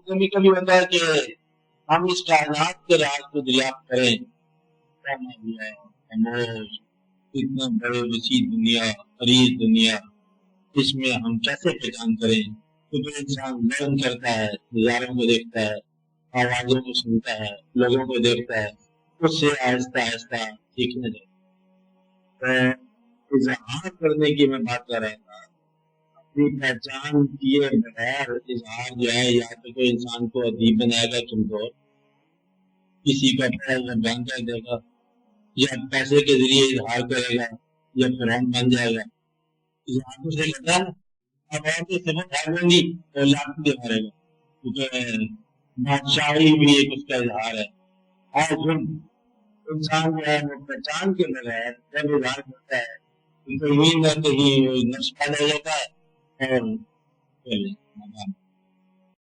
कभी कभी होता है कि हम इस कायनात के राज को दरियाफ्त करें, क्या मामला, खामोश, इतना बड़े वसी दुनिया, अरीज दुनिया, इसमें हम कैसे पहचान करें? तो जो इंसान लर्न करता है, नज़ारों को देखता है, आवाज़ों को सुनता है, लोगों को देखता है, उससे आहिस्ता-आहिस्ता सीखने लगता है। तो इज़हार करने की मैं बात कर रहा था, अपनी पहचान किए बगैर इज़हार जो है, या तो कोई इंसान को अदीब बनाएगा तुमको, किसी का पढ़ा हुआ बयान कर देगा, या पैसे के ज़रिए इज़हार करेगा, या फ़िरौन बन जाएगा। इज़हार तो सही लगता है ना? अब औरतें सिर्फ भागेंगी तो लाख भी मारेगा, क्योंकि बादशाही भी एक उसका इजहार है। और फिर इंसान जो है वो पहचान के बगैर जब इजहार करता है तो कहीं न कहीं वो नफ्स पैदा हो जाता है और फिर